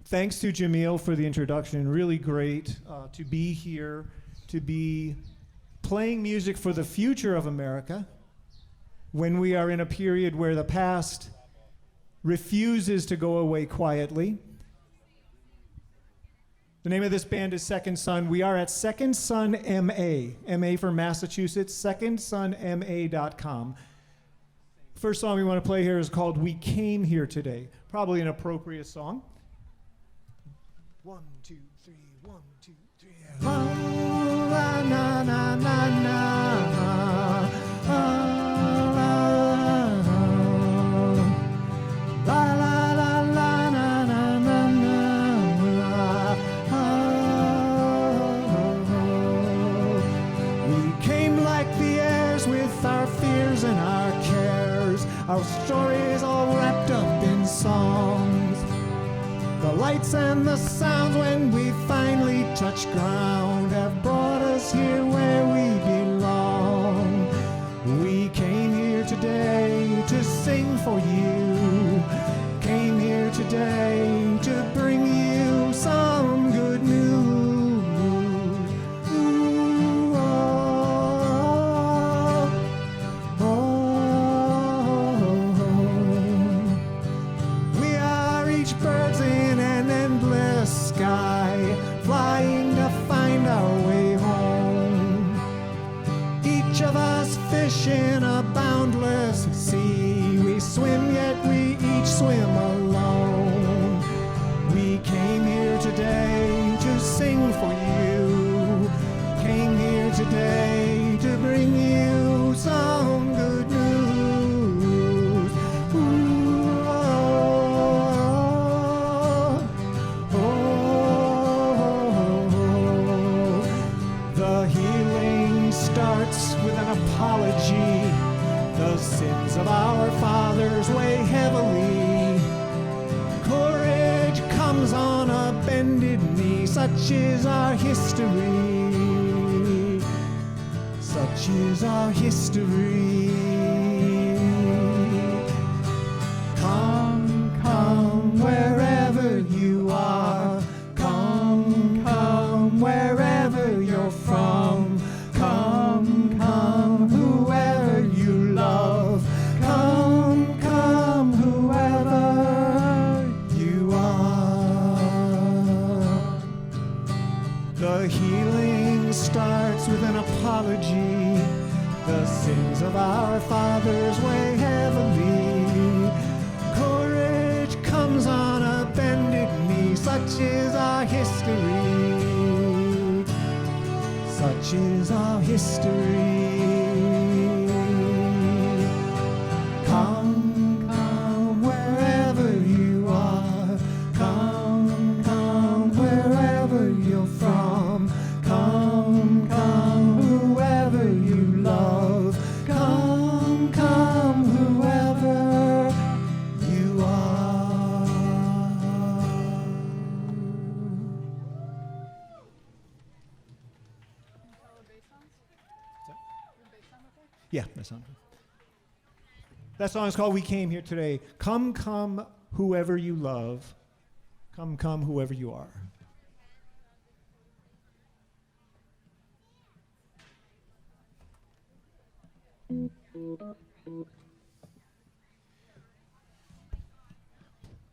Thanks to Jamil for the introduction. Really great to be here, to be playing music for the future of America when we are in a period where the past refuses to go away quietly. The name of this band is Second Son. We are at Second Son MA, MA for Massachusetts, secondsonma.com. First song we want to play here is called We Came Here Today. Probably an appropriate song. 1, 2, 3, 1, 2, 3. La, la, na, na, na, na. La, la, la, la, na, na, na, na. We came like the airs with our fears and our cares, our stories all wrapped up in songs. The lights and the sounds when we finally touch ground have brought us here where we belong. We came here today to sing for you, came here today to bring you some good news. Ooh, oh, oh, oh. We are each birds in an endless sky, flying to find our way home. Each of us fish in a boundless sea. We swim, yet we each swim alone. We came here today to sing for you, came here today to bring you some good news. Ooh, oh, oh, oh. The healing starts with an apology. The sins of our fathers weigh heavily. Courage comes on a bended knee. Such is our history. Such is our history. Come, come, wherever you are. Come, come, wherever you're from. Come, come, whoever you love. Come, come, whoever you are. The healing starts with an apology. The sins of our fathers weigh heavily. Courage comes on a bended knee. Such is our history. Such is our history. Come, come, wherever you are. Come, come, wherever you're from. Come, come, whoever you love. Come, come, whoever you are. Yeah, that sounds good. That song is called We Came Here Today. Come, come, whoever you love. Come, come, whoever you are.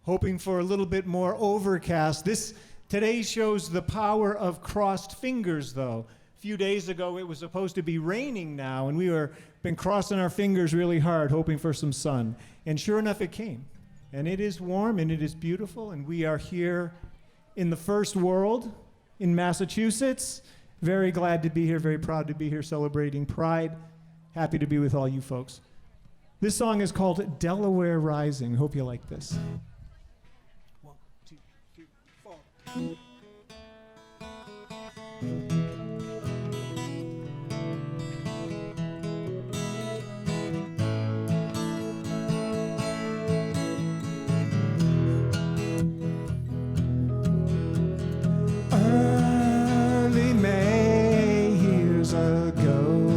Hoping for a little bit more overcast. Today shows the power of crossed fingers, though. A few days ago, it was supposed to be raining now, and we been crossing our fingers really hard, hoping for some sun. And sure enough, it came. And it is warm, and it is beautiful, and we are here in the first world, in Massachusetts. Very glad to be here, very proud to be here, celebrating Pride. Happy to be with all you folks. This song is called Delaware Rising. Hope you like this. 1, 2, 3, 4. Early May years ago,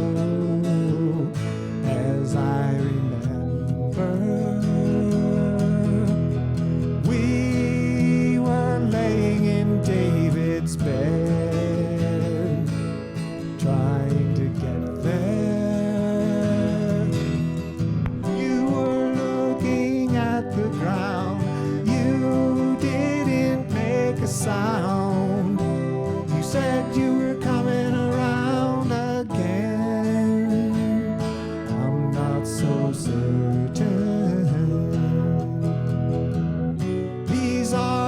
as I remember, we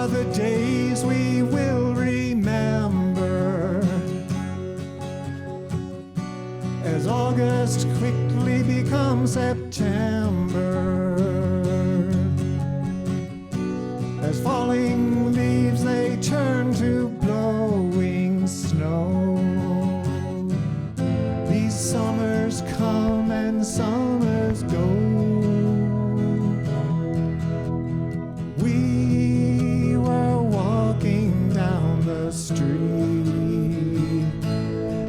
are the days we will remember, as August quickly becomes September, as falling leaves they turn to blowing snow. These summers come and summers go. We were walking down the street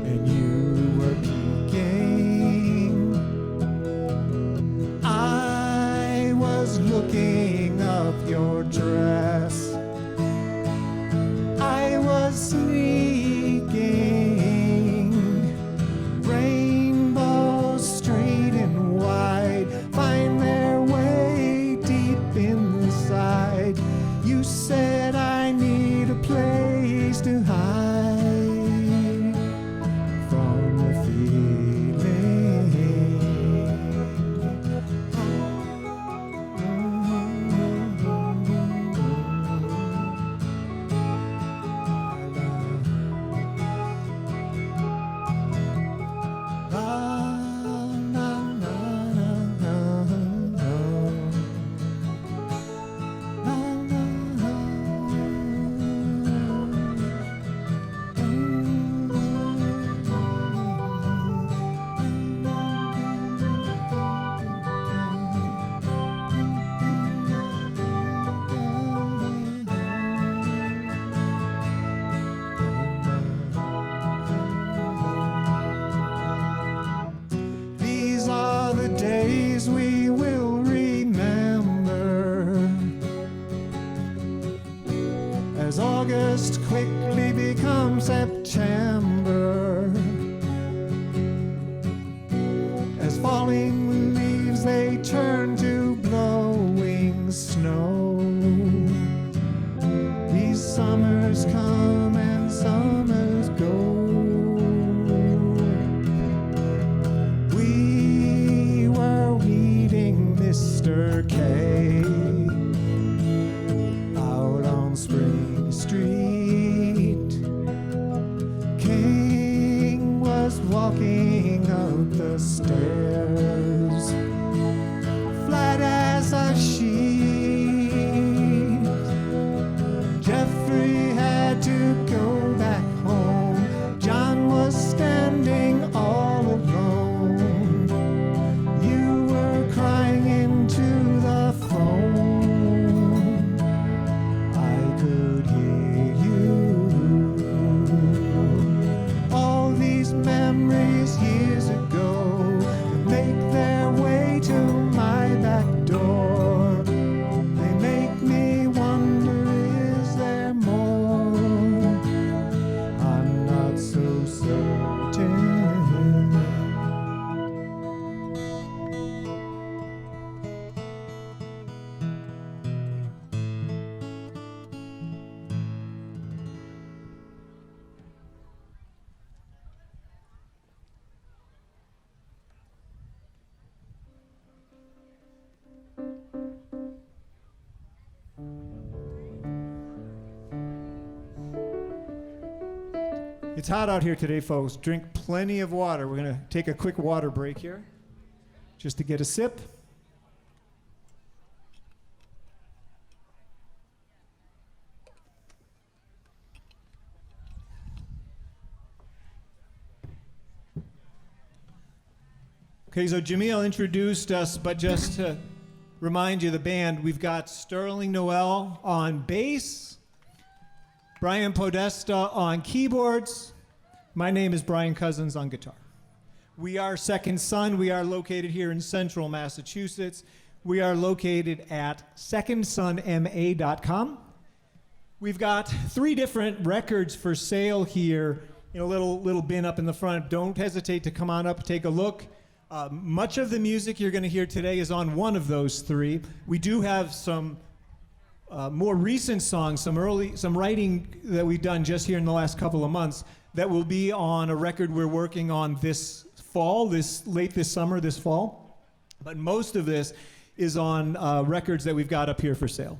and you were peeking. I was looking up your dress. I was sneaking. Rainbows straight and wide find their way deep inside. You said I need a place to hide from the These are the days we will remember, as August quickly becomes September, as falling leaves they turn to blowing snow. These summers come and summers go. We were reading Mr. K out on Spring Street. King was walking up the stairs, flat as a sheet. Jeffrey had to go back home. John was standing all alone. You were crying into the phone. I could hear you. All these memories years ago make their way to my back door. They make me wonder, is there more? I'm not so certain. It's hot out here today, folks. Drink plenty of water. We're going to take a quick water break here just to get a sip. Okay, so Jamil introduced us, but just to remind you, the band, we've got Sterling Noel on bass, Brian Podesta on keyboards. My name is Brian Cousins on guitar. We are Second Son. We are located here in central Massachusetts. We are located at secondsonma.com. We've got 3 different records for sale here in a little bin up in the front. Don't hesitate to come on up, take a look. Much of the music you're going to hear today is on one of those 3. We do have some more recent songs, some writing that we've done just here in the last couple of months that will be on a record we're working on this fall, late this summer, this fall. But most of this is on records that we've got up here for sale.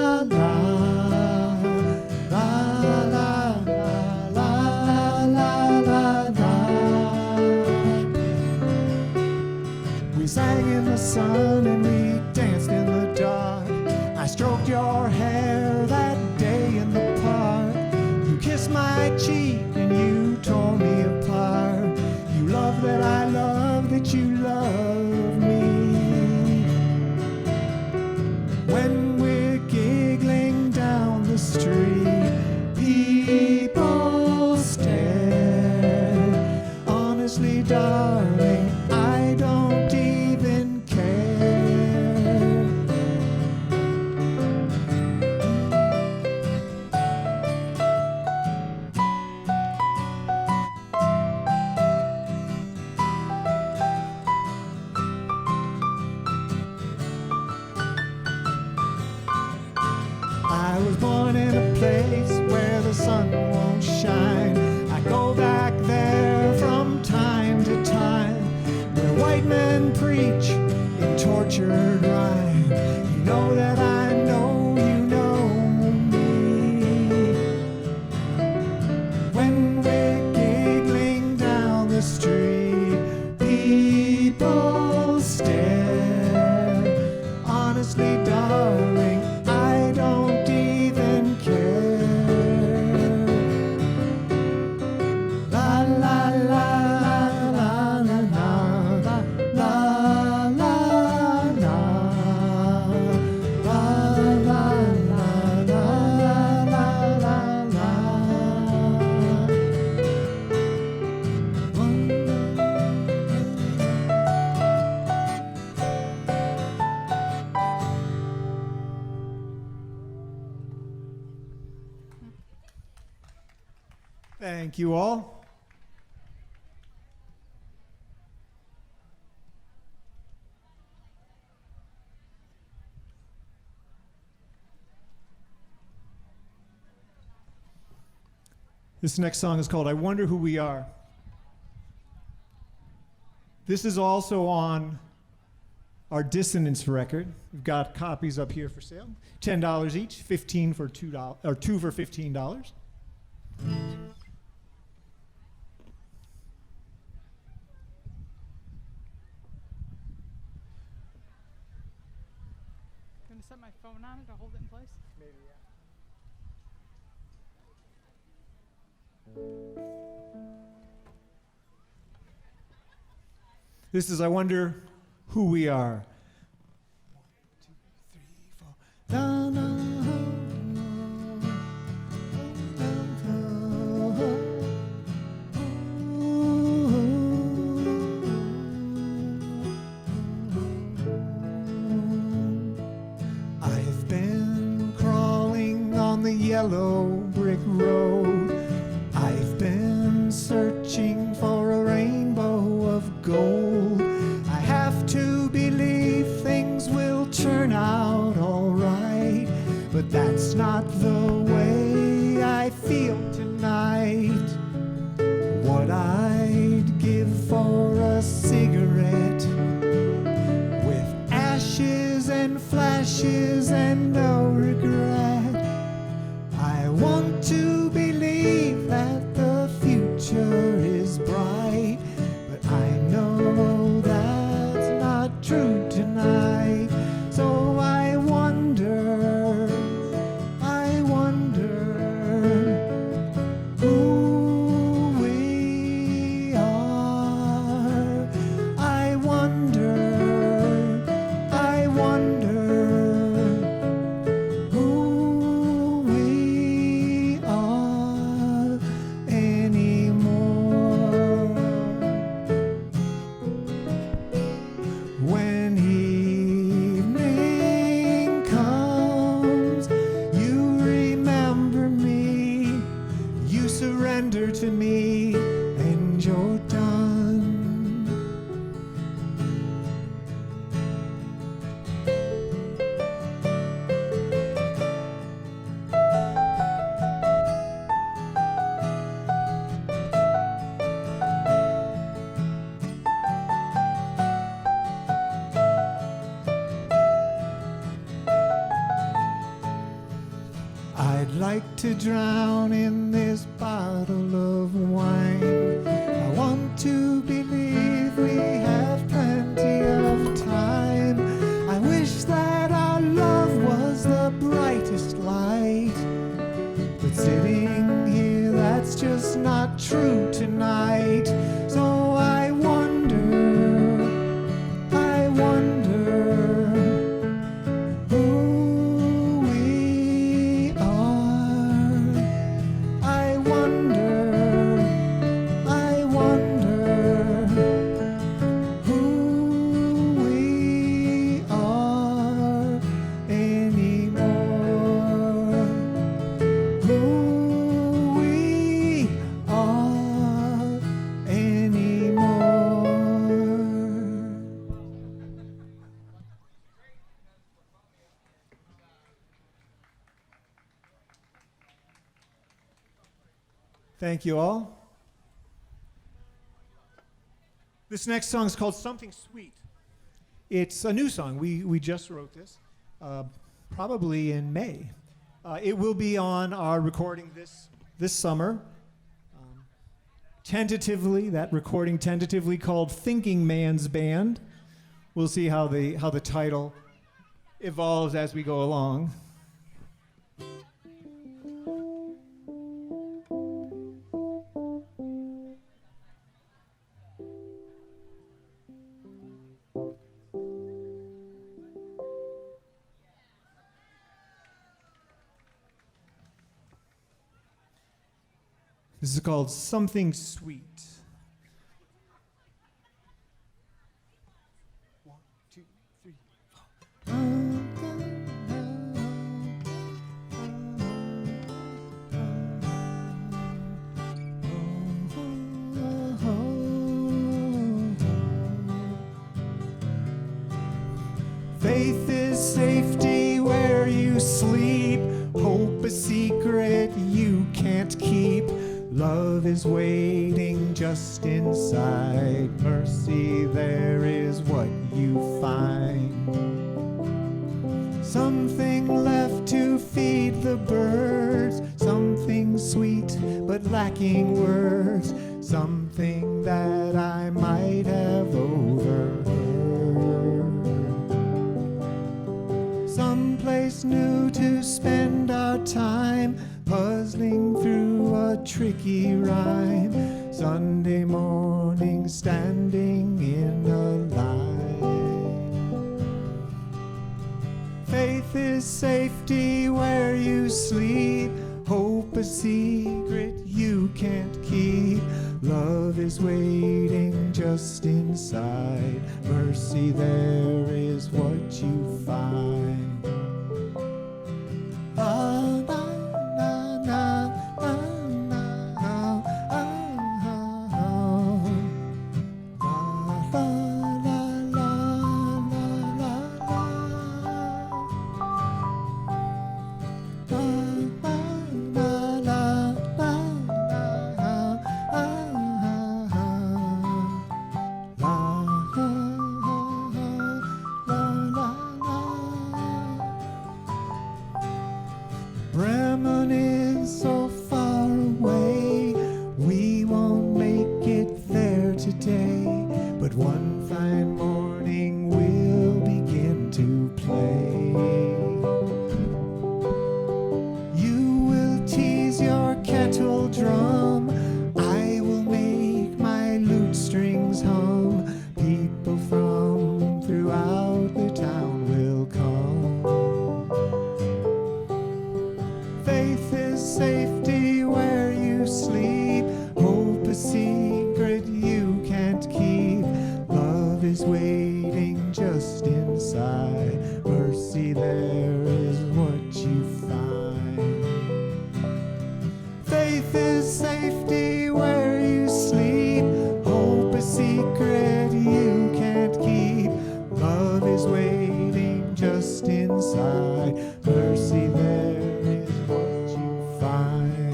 I was born in a place where the sun won't shine. I go back there from time to time, where white men preach in tortured rhyme. You know that I know you know me. When we're giggling down the street, people stare. Honestly, darling, I don't even care. La la la la la la la la la la Thank you all. This next song is called I Wonder Who We Are. This is also on our Dissonance record. We've got copies up here for sale. $10 each, 15 for $2, or 2 for $15. Gonna set my phone on it to hold it in place? Maybe, yeah. This is I Wonder Who We Are. 1, 2, 3, 4. La, la, I've been crawling on the yellow brick road. I've been searching for a rainbow of gold. I have to believe things will turn out all right, but that's not the way I feel tonight. What I'd give for a cigarette with ashes and flashes and no regret. I want to believe that the future is bright, but I know that's not true tonight. So I wonder who we are. I wonder who we are anymore. When evening comes, you remember me, you surrender to me, and you're done. I'd like to drown in this bottle of wine. I want to believe we have plenty of time. I wish that our love was the brightest light, but sitting here, that's just not true tonight. So I wonder who we are. I wonder who we are anymore. Who we are. Thank you all. This next song is called Something Sweet. It's a new song. We just wrote this, probably in May. It will be on our recording this summer. That recording tentatively called Thinking Man's Band. We'll see how the title evolves as we go along. This is called Something Sweet. 1, 2, 3, 4. Faith is safety where you sleep. Hope a secret you can't keep. Love is waiting just inside. Mercy, there is what you find. Something left to feed the birds. Something sweet but lacking words. Something that I might have overheard. Someplace new to spend our time. Puzzling through a tricky rhyme. Sunday morning standing in a line. Faith is safety where you sleep. Hope a secret you can't keep. Love is waiting just inside. Mercy, there is what you find. Bremen is so far away, we won't make it there today, but one fine morning we'll begin to play. You will tease your kettle drum, I will make my lute strings hum. People from throughout the town will come. Faith is safety where you sleep. Hope a secret you can't keep. Love is waiting just inside. Mercy, there is what you find. Faith is safety where you sleep. Hope a secret you can't keep. Love is waiting just inside. Mercy, there is what you find.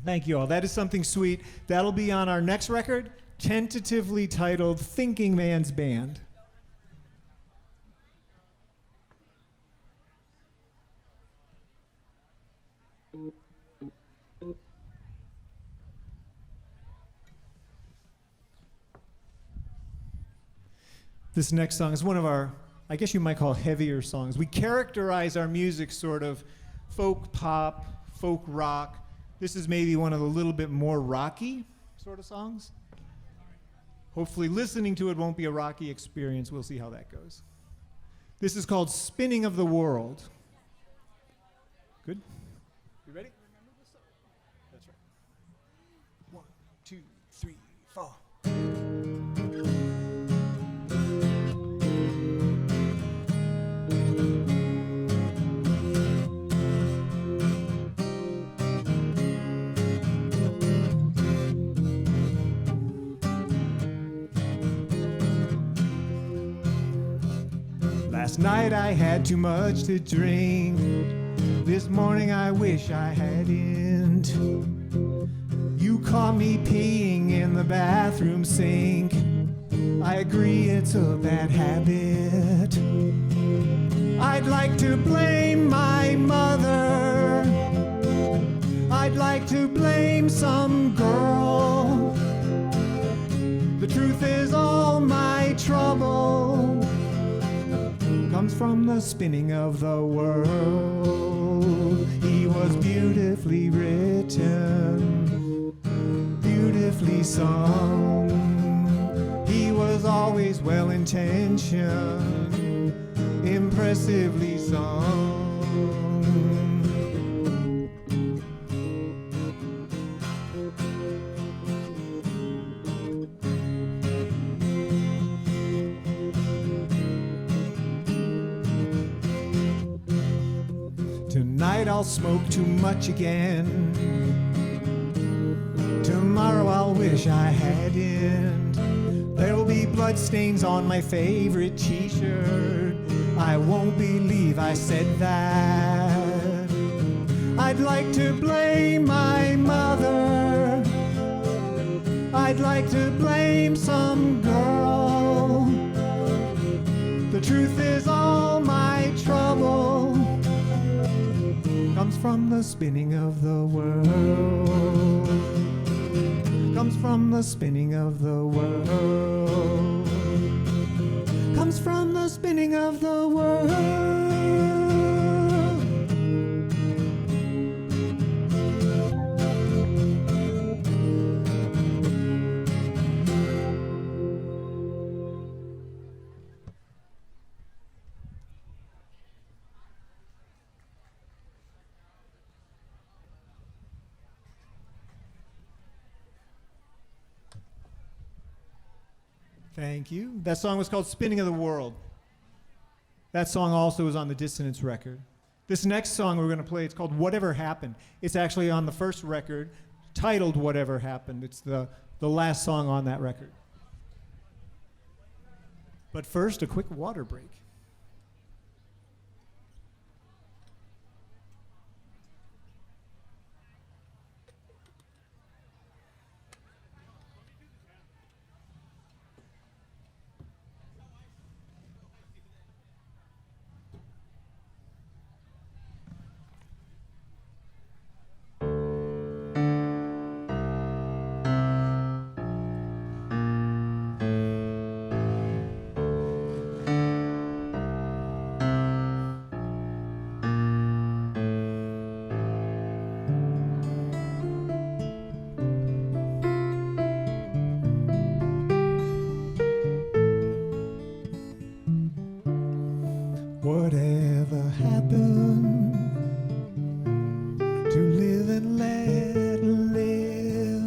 Thank you all. That is Something Sweet. That'll be on our next record, tentatively titled Thinking Man's Band. This next song is one of our, I guess you might call heavier songs. We characterize our music sort of folk pop, folk rock. This is maybe one of the little bit more rocky sort of songs. Hopefully listening to it won't be a rocky experience. We'll see how that goes. This is called Spinning of the World. Good? You ready? That's right. 1, 2, 3, 4. Last night I had too much to drink. This morning I wish I hadn't. You caught me peeing in the bathroom sink. I agree it's a bad habit. I'd like to blame my mother. I'd like to blame some girl. The truth is all my trouble comes from the spinning of the world. He was beautifully written, beautifully sung. He was always well-intentioned, impressively sung. Tonight I'll smoke too much again. Tomorrow I'll wish I hadn't. There'll be bloodstains on my favorite t-shirt. I won't believe I said that. I'd like to blame my mother. I'd like to blame some girl. The truth is all my trouble comes from the spinning of the world. Comes from the spinning of the world. Comes from the spinning of the world. Thank you. That song was called Spinning of the World. That song also was on the Dissonance record. This next song we're going to play, it's called Whatever Happened. It's actually on the first record, titled Whatever Happened. It's the last song on that record. But first, a quick water break. Whatever happened to live and let live?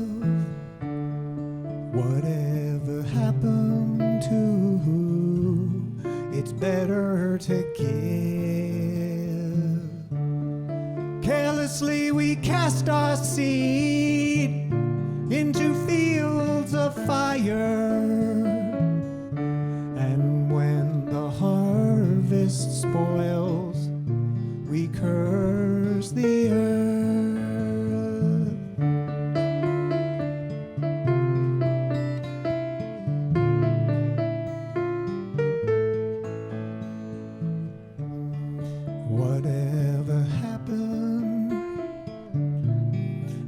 Whatever happened to it's better to give? Carelessly we cast our seed into fields of fire. Spoils, we curse the earth. Whatever happened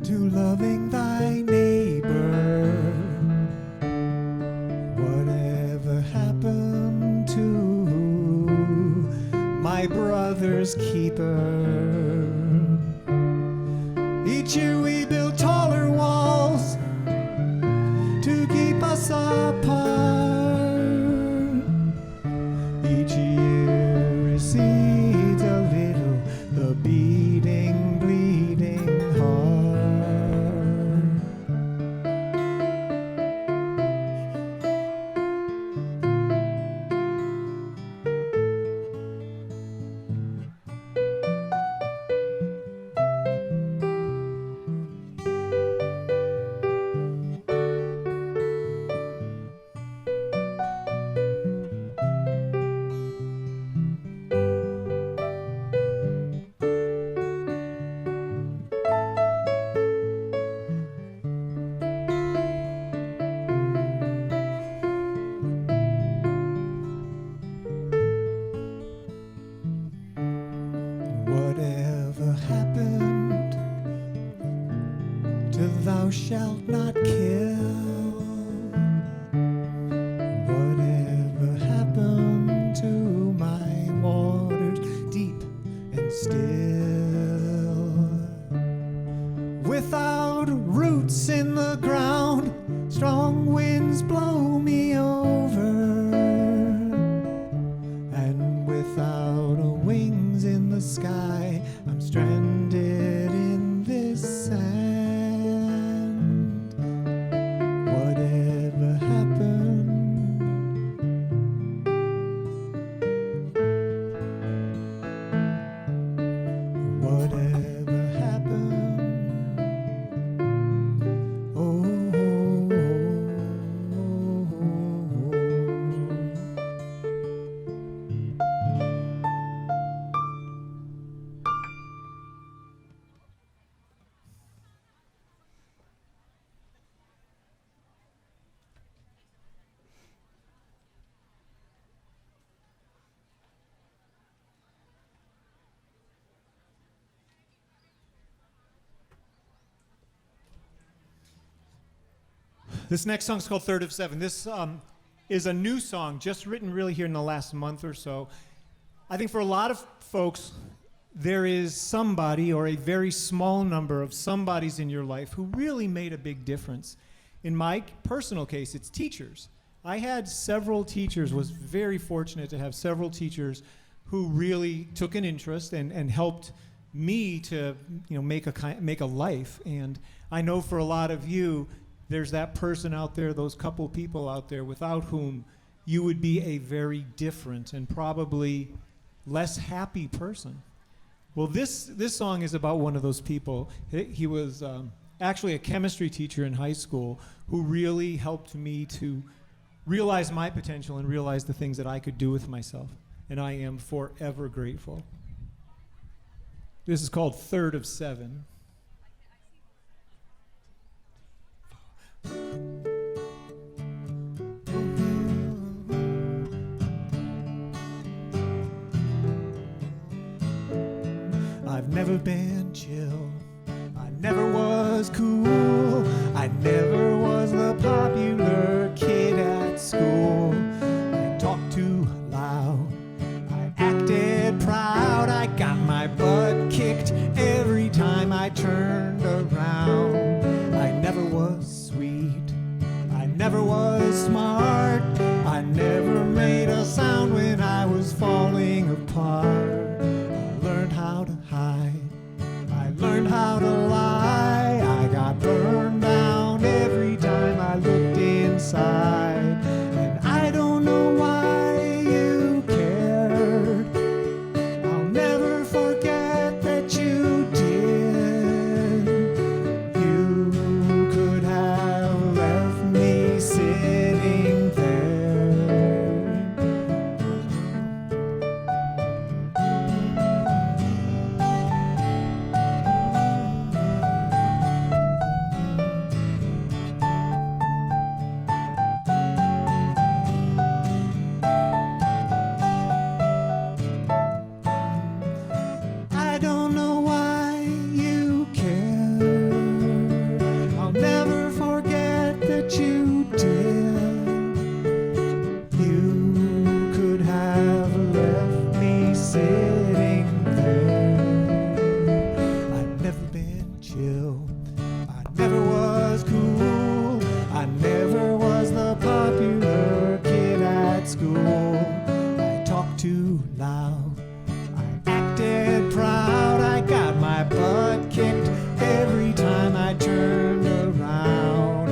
to loving thy neighbor? Whatever happened to my brother's keeper? Each year we build taller walls to keep us apart. Each year recedes a little the beating, bleeding heart. shalt not kill. Whatever happened to my waters deep and still? Without roots in the ground, strong winds blow me over, and without wings in the sky, I'm stranded in this sand. Whatever happened? Whatever happened? Oh, This next song is called Third of Seven. This is a new song, just written really here in the last month or so. I think for a lot of folks, there is somebody or a very small number of somebodies in your life who really made a big difference. In my personal case, it's teachers. I had several teachers, was very fortunate to have several teachers who really took an interest and helped me to make a life. And I know for a lot of you, there's that person out there, those couple people out there without whom you would be a very different and probably less happy person. Well, this song is about one of those people. He was actually a chemistry teacher in high school who really helped me to realize my potential and realize the things that I could do with myself. And I am forever grateful. This is called Third of Seven. I've never been chill, I never was cool, I never was the popular kid at school. I talked too loud, I acted proud, I got my butt kicked every time I turned around. I never was sweet, I never was smart, I never made a sound when I was falling apart. Learned how to hide, I learned how to lie, I got burned down every time I looked inside. And I don't know why you cared, I'll never forget that you did. You could have left me sitting there. I don't know why you care, I'll never forget that you did. You could have left me sitting there. I've never been chill, I never was cool, I never was the popular kid at school. I talked too loud, I acted proud, I got my butt kicked every time I turned around.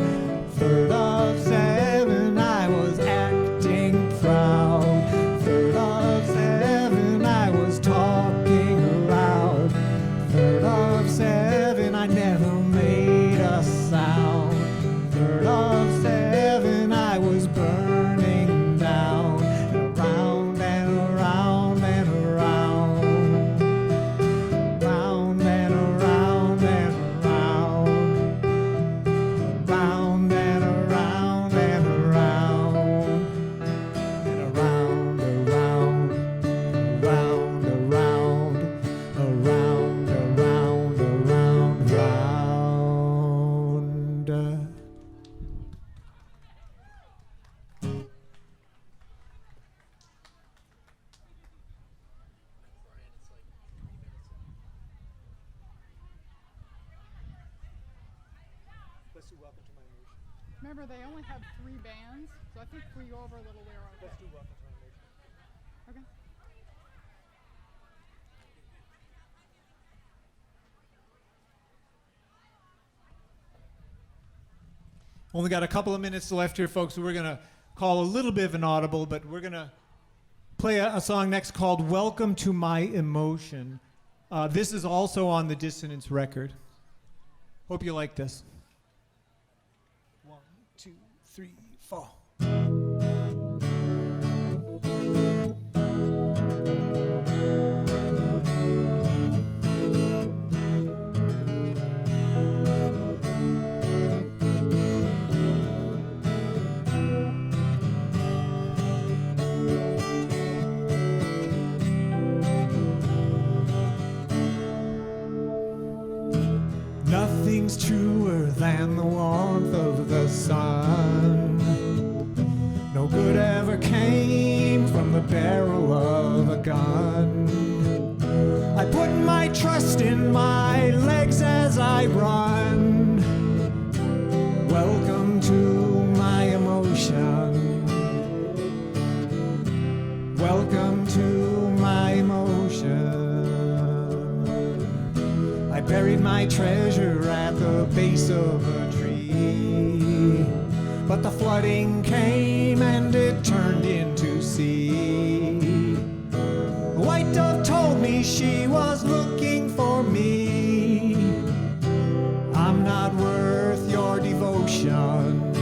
Third of seven, I was acting proud. Third of seven, I was talking loud. Third of seven, I never made a sound. Third of seven, I was burning down. And around and around and around. Let's do Welcome to My Emotion. Remember, they only have 3 bands, so I think if we go over a little, we're okay. Let's do Welcome to My Emotion. Okay. Only got a couple of minutes left here, folks, so we're going to call a little bit of an audible, but we're going to play a song next called Welcome to My Emotion. This is also on the Dissonance record. Hope you like this. 1, 2, 3, 4. Nothing's truer than the warmth of the sun. No good ever came from the barrel of a gun. I put my trust in my legs as I run. Welcome to my emotion. Welcome to my emotion. I buried my treasure at the base of a tree, but the flooding came and it turned into sea. The white dove told me she was looking for me. I'm not worth your devotion.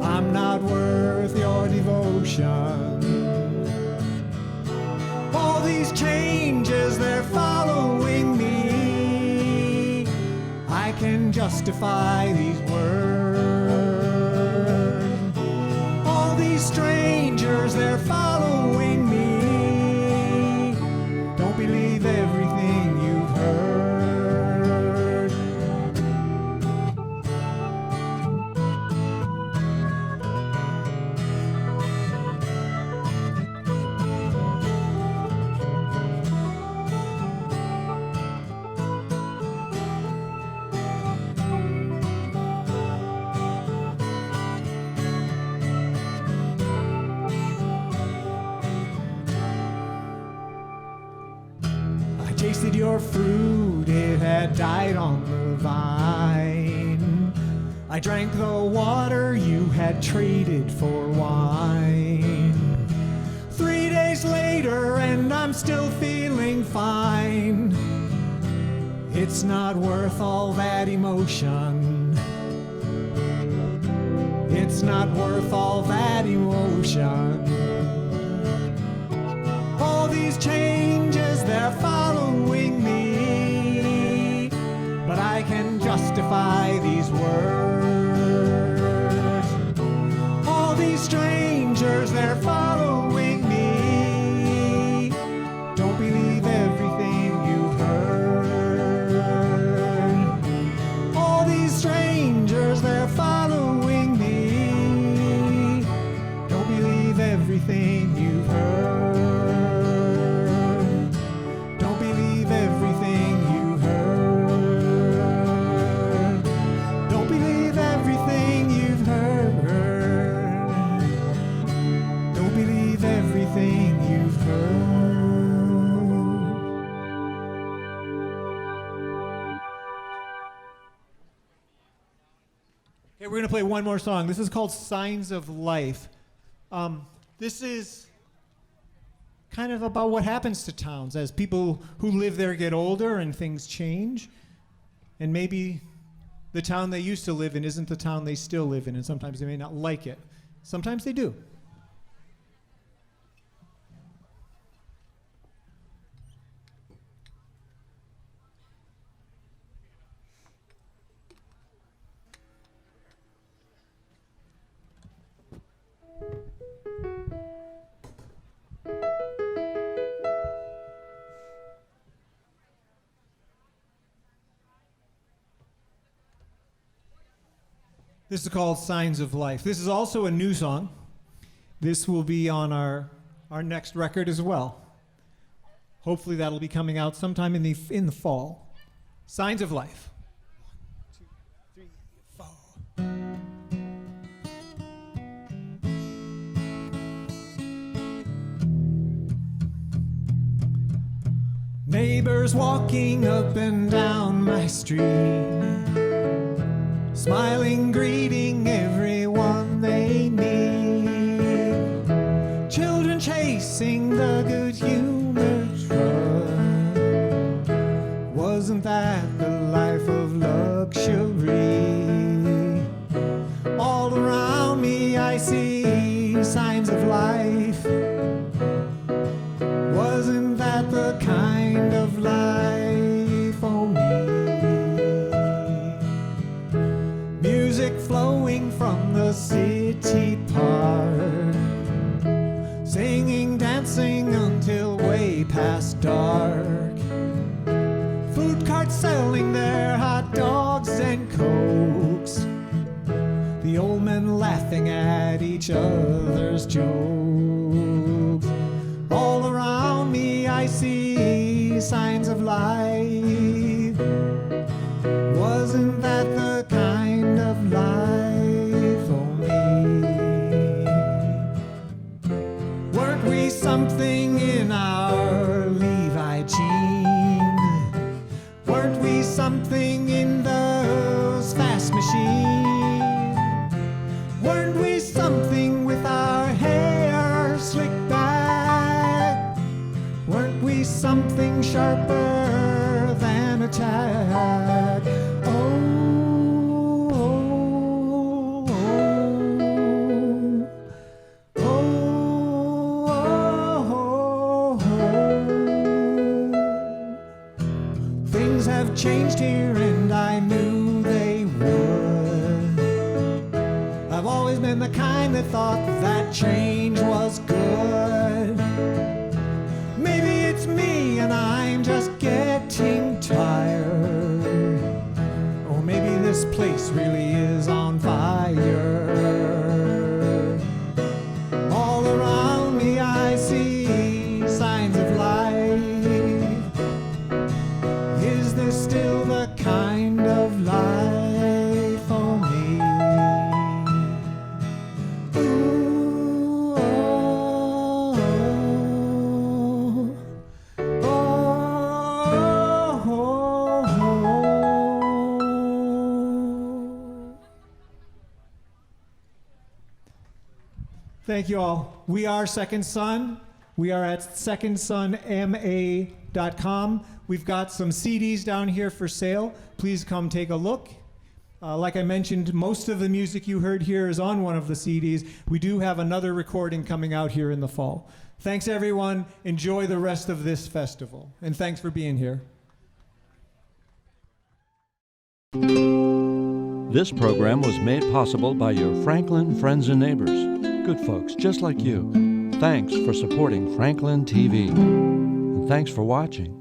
I'm not worth your devotion. All these changes, they're following me. I can justify these words. All these strangers, they're following me. Don't believe everything you've heard. Tasted your fruit, it had died on the vine. I drank the water you had traded for wine. 3 days later and I'm still feeling fine. It's not worth all that emotion. It's not worth all that emotion. All these changes, they're following me, but I can justify these words. All these strangers, they're following me. Don't believe everything you've heard. All these strangers, they're following me. Don't believe everything you've heard. Okay, we're going to play one more song. This is called Signs of Life. This is kind of about what happens to towns as people who live there get older and things change. And maybe the town they used to live in isn't the town they still live in, and sometimes they may not like it. Sometimes they do. This is called Signs of Life. This is also a new song. This will be on our next record as well. Hopefully that'll be coming out sometime in the fall. Signs of Life. 1, 2. Neighbors walking up and down my street, smiling, greeting everyone they meet. Children chasing the good humor truck. Wasn't that the life of luxury? All around me I see signs of life. Wasn't that the kind of life for me? Music flowing from the city park, singing, dancing until way past dark. Food carts selling their hot dogs and cokes, the old men laughing at each other's jokes. All around me I see signs of life. Wasn't that the kind of life for me? Weren't we something in our Levi jeans? Weren't we something in those fast machines? Weren't we something with our hair slicked back? Weren't we something sharper than a tack? Oh, oh, oh, oh, oh. Things have changed here and I knew they would. I've always been the kind that thought that change was good. Maybe it's me and I'm just getting tired. Or maybe this place really is on fire. All around me I see signs of life. Is this still the kind of life for me? Ooh, oh, oh, oh, oh, oh. Thank you all. We are Second Son. We are at secondsonma.com. We've got some CDs down here for sale. Please come take a look. Like I mentioned, most of the music you heard here is on one of the CDs. We do have another recording coming out here in the fall. Thanks, everyone. Enjoy the rest of this festival. And thanks for being here. This program was made possible by your Franklin friends and neighbors. Good folks just like you. Thanks for supporting Franklin TV. And thanks for watching.